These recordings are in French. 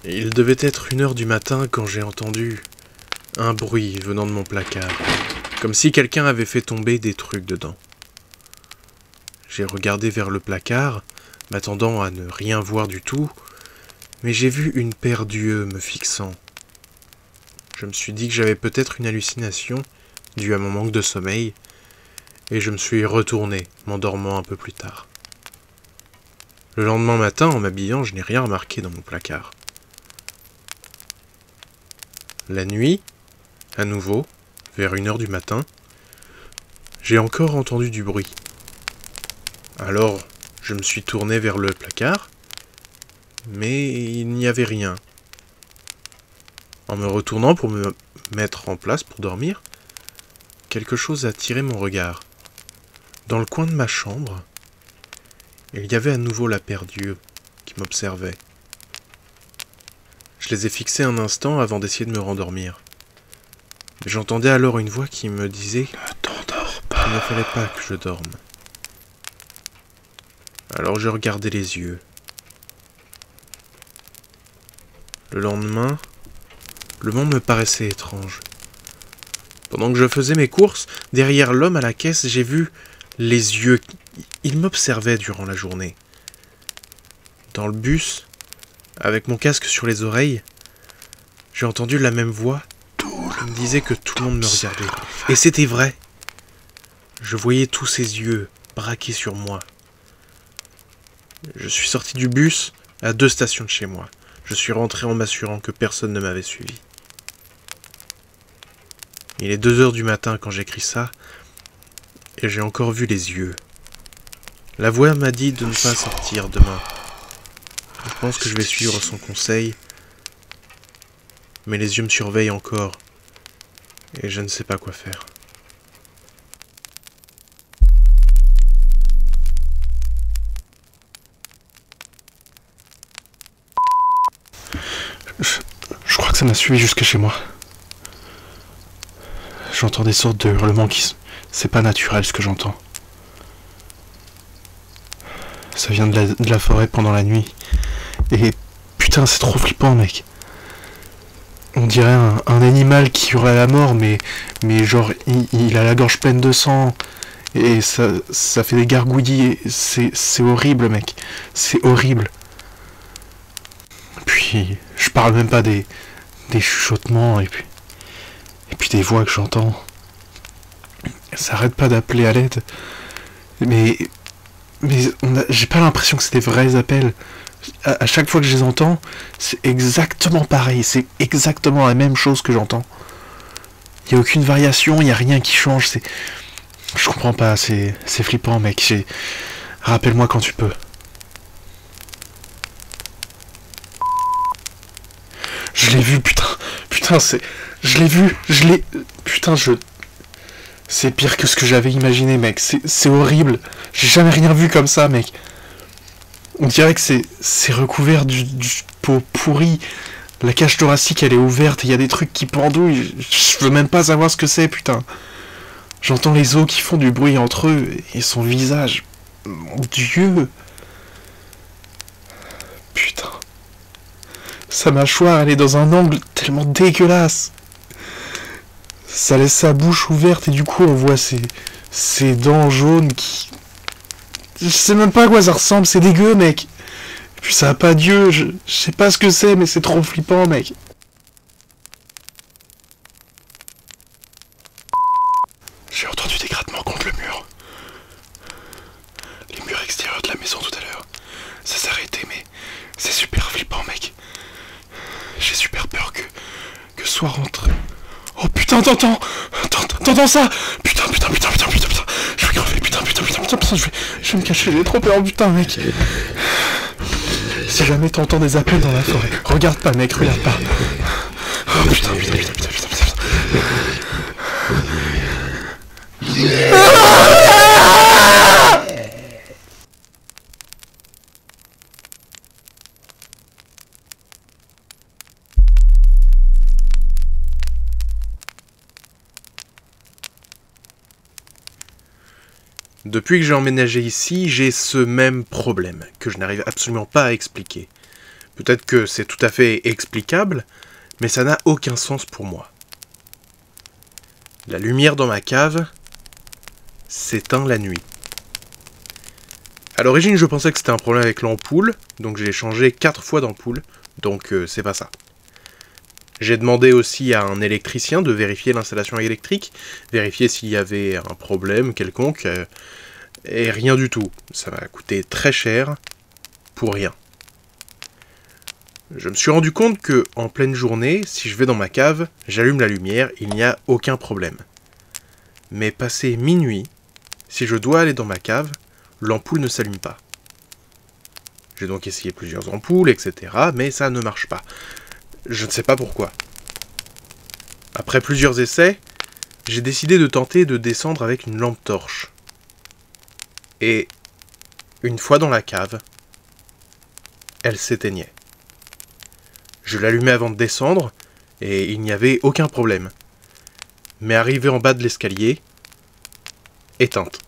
Il devait être 1h du matin quand j'ai entendu un bruit venant de mon placard, comme si quelqu'un avait fait tomber des trucs dedans. J'ai regardé vers le placard, m'attendant à ne rien voir du tout, mais j'ai vu une paire d'yeux me fixant. Je me suis dit que j'avais peut-être une hallucination, due à mon manque de sommeil, et je me suis retourné, m'endormant un peu plus tard. Le lendemain matin, en m'habillant, je n'ai rien remarqué dans mon placard. La nuit, à nouveau, vers 1h du matin, j'ai encore entendu du bruit. Alors, je me suis tourné vers le placard, mais il n'y avait rien. En me retournant pour me mettre en place pour dormir, quelque chose a attiré mon regard. Dans le coin de ma chambre, il y avait à nouveau la paire d'yeux qui m'observait. Je les ai fixés un instant avant d'essayer de me rendormir. Mais j'entendais alors une voix qui me disait « Ne t'endors pas !» qu'il ne fallait pas que je dorme. Alors je regardais les yeux. Le lendemain, le monde me paraissait étrange. Pendant que je faisais mes courses, derrière l'homme à la caisse, j'ai vu les yeux. Il m'observait durant la journée. Dans le bus, avec mon casque sur les oreilles, j'ai entendu la même voix qui me disait que tout le monde me regardait. Et c'était vrai. Je voyais tous ces yeux braqués sur moi. Je suis sorti du bus à 2 stations de chez moi. Je suis rentré en m'assurant que personne ne m'avait suivi. Il est 2h du matin quand j'écris ça, et j'ai encore vu les yeux. La voix m'a dit de ne pas sortir demain. Je pense que je vais suivre son conseil, mais les yeux me surveillent encore, et je ne sais pas quoi faire. Je crois que ça m'a suivi jusque chez moi. J'entends des sortes de hurlements qui... C'est pas naturel ce que j'entends. Ça vient de la forêt pendant la nuit. Et putain, c'est trop flippant, mec. On dirait un animal qui hurle à la mort, mais genre, il a la gorge pleine de sang. Et ça fait des gargouillis. C'est horrible, mec. C'est horrible. Puis, je parle même pas des chuchotements, et puis des voix que j'entends. Ça arrête pas d'appeler à l'aide. Mais j'ai pas l'impression que c'est des vrais appels. À chaque fois que je les entends, c'est exactement pareil. C'est exactement la même chose que j'entends. Il y a aucune variation, il y a rien qui change. Je comprends pas, c'est flippant, mec. Rappelle-moi quand tu peux. Je l'ai vu, putain. Putain, je l'ai vu, Putain, c'est pire que ce que j'avais imaginé, mec. C'est horrible. J'ai jamais rien vu comme ça, mec. On dirait que c'est recouvert du pot pourri. La cage thoracique, elle est ouverte, et il y a des trucs qui pendouillent. Je veux même pas savoir ce que c'est, putain. J'entends les os qui font du bruit entre eux, et son visage. Mon Dieu. Putain. Sa mâchoire, elle est dans un angle tellement dégueulasse. Ça laisse sa bouche ouverte et du coup on voit ses dents jaunes qui... Je sais même pas à quoi ça ressemble, c'est dégueu, mec. Et puis ça a pas d'yeux, je sais pas ce que c'est, mais c'est trop flippant, mec. J'ai entendu des grattements contre le mur. soit rentré. Oh putain, t'entends ça? Putain, je vais crever, putain, je vais me cacher, j'ai trop peur, putain, mec. Si jamais t'entends des appels dans la forêt, regarde pas, mec, regarde pas. Oh putain. Depuis que j'ai emménagé ici, j'ai ce même problème, que je n'arrive absolument pas à expliquer. Peut-être que c'est tout à fait explicable, mais ça n'a aucun sens pour moi. La lumière dans ma cave s'éteint la nuit. À l'origine, je pensais que c'était un problème avec l'ampoule, donc j'ai changé 4 fois d'ampoule, donc c'est pas ça. J'ai demandé aussi à un électricien de vérifier l'installation électrique, vérifier s'il y avait un problème quelconque, et rien du tout. Ça m'a coûté très cher, pour rien. Je me suis rendu compte que, en pleine journée, si je vais dans ma cave, j'allume la lumière, il n'y a aucun problème. Mais passé minuit, si je dois aller dans ma cave, l'ampoule ne s'allume pas. J'ai donc essayé plusieurs ampoules, etc., mais ça ne marche pas. Je ne sais pas pourquoi. Après plusieurs essais, j'ai décidé de tenter de descendre avec une lampe torche. Et, une fois dans la cave, elle s'éteignait. Je l'allumais avant de descendre, et il n'y avait aucun problème. Mais arrivé en bas de l'escalier, éteinte.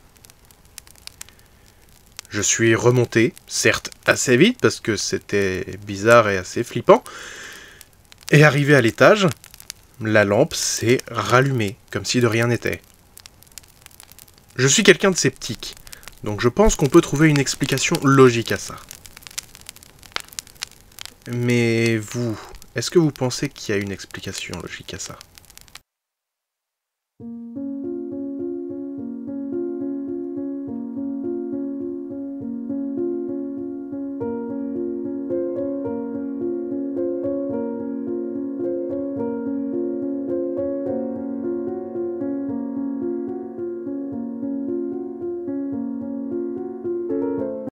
Je suis remonté, certes assez vite, parce que c'était bizarre et assez flippant, et arrivé à l'étage, la lampe s'est rallumée, comme si de rien n'était. Je suis quelqu'un de sceptique, donc je pense qu'on peut trouver une explication logique à ça. Mais vous, est-ce que vous pensez qu'il y a une explication logique à ça ?